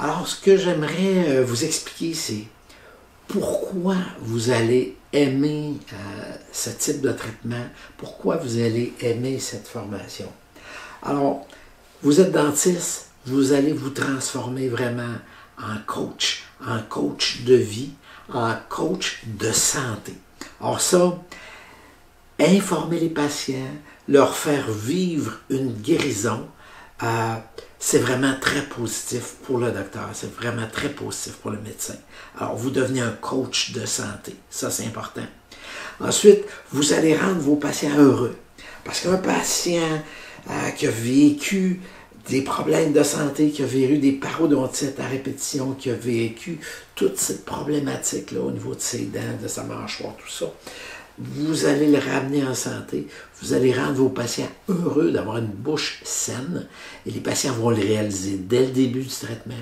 Alors, ce que j'aimerais vous expliquer, c'est pourquoi vous allez aimer ce type de traitement, pourquoi vous allez aimer cette formation. Alors, vous êtes dentiste, vous allez vous transformer vraiment en coach de vie, en coach de santé. Alors ça, informer les patients, leur faire vivre une guérison, c'est vraiment très positif pour le docteur, c'est vraiment très positif pour le médecin. Alors, vous devenez un coach de santé, ça c'est important. Ensuite, vous allez rendre vos patients heureux. Parce qu'un patient qui a vécu des problèmes de santé, qui a vécu des parodontites à répétition, qui a vécu toute cette problématique-là au niveau de ses dents, de sa mâchoire, tout ça, vous allez le ramener en santé, vous allez rendre vos patients heureux d'avoir une bouche saine, et les patients vont le réaliser dès le début du traitement.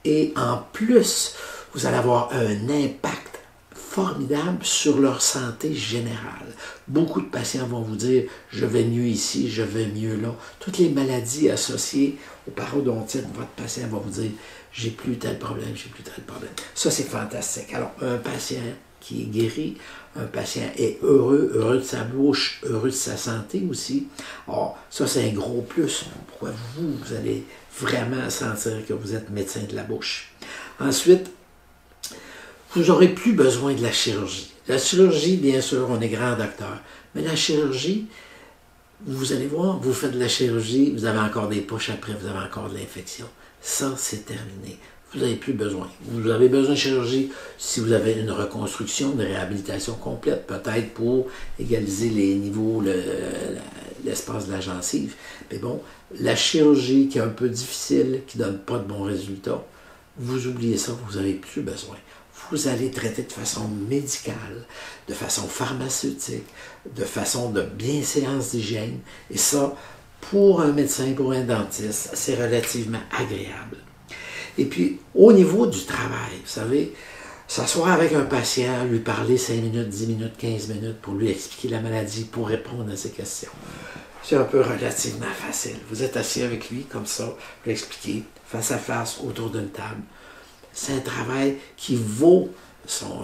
Et en plus, vous allez avoir un impact formidable sur leur santé générale. Beaucoup de patients vont vous dire « je vais mieux ici, je vais mieux là ». Toutes les maladies associées aux parodontites, votre patient va vous dire « j'ai plus tel problème, j'ai plus tel problème ». Ça, c'est fantastique. Alors, un patient qui est guéri, un patient est heureux, heureux de sa bouche, heureux de sa santé aussi. Alors, ça, c'est un gros plus. Pourquoi vous allez vraiment sentir que vous êtes médecin de la bouche. Ensuite, vous n'aurez plus besoin de la chirurgie. La chirurgie, bien sûr, on est grand docteur. Mais la chirurgie, vous allez voir, vous faites de la chirurgie, vous avez encore des poches après, vous avez encore de l'infection. Ça, c'est terminé. Vous n'avez plus besoin. Vous avez besoin de chirurgie si vous avez une reconstruction, une réhabilitation complète, peut-être pour égaliser les niveaux, l'espace de la gencive. Mais bon, la chirurgie qui est un peu difficile, qui ne donne pas de bons résultats, vous oubliez ça, vous n'avez plus besoin. Vous allez traiter de façon médicale, de façon pharmaceutique, de façon de bienséance d'hygiène. Et ça, pour un médecin, pour un dentiste, c'est relativement agréable. Et puis, au niveau du travail, vous savez, s'asseoir avec un patient, lui parler 5 minutes, 10 minutes, 15 minutes pour lui expliquer la maladie, pour répondre à ses questions. C'est un peu relativement facile. Vous êtes assis avec lui, comme ça, vous l'expliquez, face à face, autour d'une table. C'est un travail qui vaut son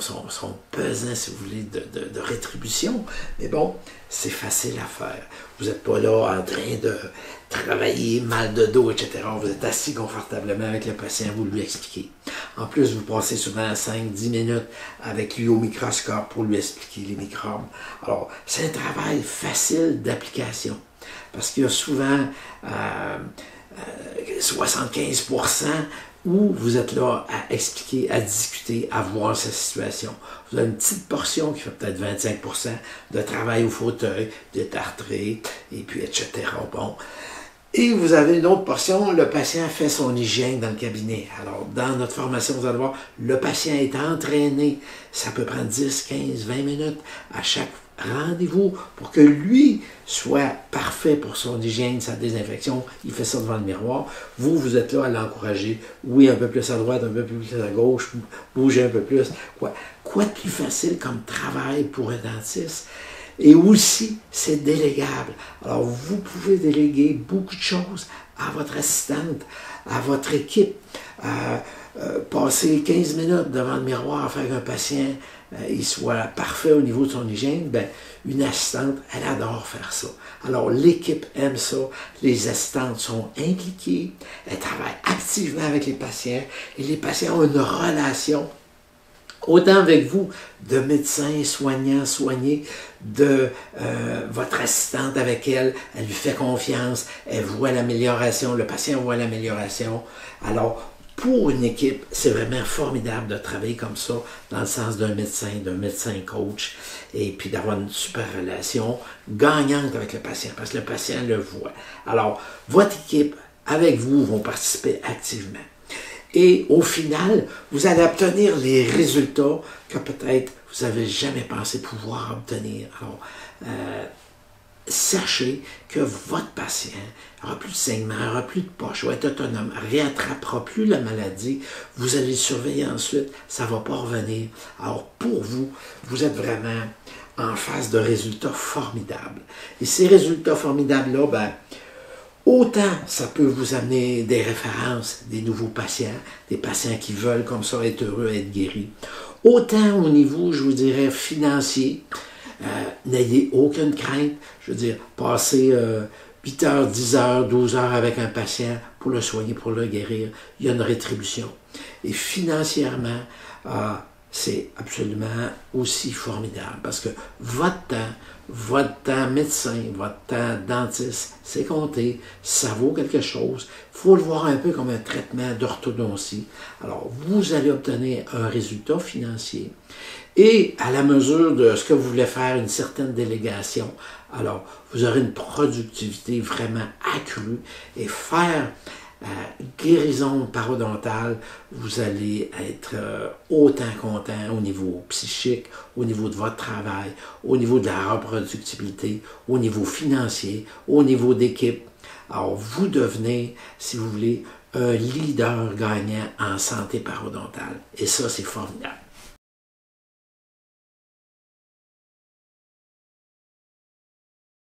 pesant, si vous voulez, de rétribution. Mais bon, c'est facile à faire. Vous n'êtes pas là en train de travailler, mal de dos, etc. Vous êtes assis confortablement avec le patient, vous lui expliquez. En plus, vous passez souvent 5-10 minutes avec lui au microscope pour lui expliquer les microbes. Alors, c'est un travail facile d'application. Parce qu'il y a souvent 75% où vous êtes là à expliquer, à discuter, à voir sa situation. Vous avez une petite portion qui fait peut-être 25% de travail au fauteuil, d'être tartré, et puis etc. Bon. Et vous avez une autre portion, le patient fait son hygiène dans le cabinet. Alors, dans notre formation, vous allez voir, le patient est entraîné. Ça peut prendre 10, 15, 20 minutes à chaque rendez-vous pour que lui soit parfait pour son hygiène, sa désinfection. Il fait ça devant le miroir. Vous, vous êtes là à l'encourager. Oui, un peu plus à droite, un peu plus à gauche, bougez un peu plus. Quoi de plus facile comme travail pour un dentiste? Et aussi, c'est délégable. Alors, vous pouvez déléguer beaucoup de choses à votre assistante, à votre équipe. Passer 15 minutes devant le miroir, faire qu'un patient il soit parfait au niveau de son hygiène, ben, une assistante, elle adore faire ça. Alors, l'équipe aime ça. Les assistantes sont impliquées. Elles travaillent activement avec les patients. Et les patients ont une relation autant avec vous, de médecin, soignant, soigné, de votre assistante avec elle, elle lui fait confiance, elle voit l'amélioration, le patient voit l'amélioration. Alors, pour une équipe, c'est vraiment formidable de travailler comme ça, dans le sens d'un médecin coach, et puis d'avoir une super relation gagnante avec le patient, parce que le patient le voit. Alors, votre équipe, avec vous, vont participer activement. Et au final, vous allez obtenir les résultats que peut-être vous n'avez jamais pensé pouvoir obtenir. Alors, sachez que votre patient n'aura plus de saignement, n'aura plus de poche, va être autonome, ne réattrapera plus la maladie. Vous allez le surveiller ensuite, ça ne va pas revenir. Alors, pour vous, vous êtes vraiment en face de résultats formidables. Et ces résultats formidables-là, ben, Autant ça peut vous amener des références, des nouveaux patients, des patients qui veulent comme ça être heureux, être guéris. Autant au niveau, je vous dirais, financier, n'ayez aucune crainte. Je veux dire, passer 8 heures, 10 heures, 12 heures avec un patient pour le soigner, pour le guérir, il y a une rétribution. Et financièrement, c'est absolument aussi formidable parce que votre temps médecin, votre temps dentiste, c'est compté, ça vaut quelque chose. Il faut le voir un peu comme un traitement d'orthodontie. Alors, vous allez obtenir un résultat financier et à la mesure de ce que vous voulez faire, une certaine délégation, alors vous aurez une productivité vraiment accrue et faire guérison parodontale, vous allez être autant content au niveau psychique, au niveau de votre travail, au niveau de la reproductibilité, au niveau financier, au niveau d'équipe. Alors, vous devenez, si vous voulez, un leader gagnant en santé parodontale. Et ça, c'est formidable.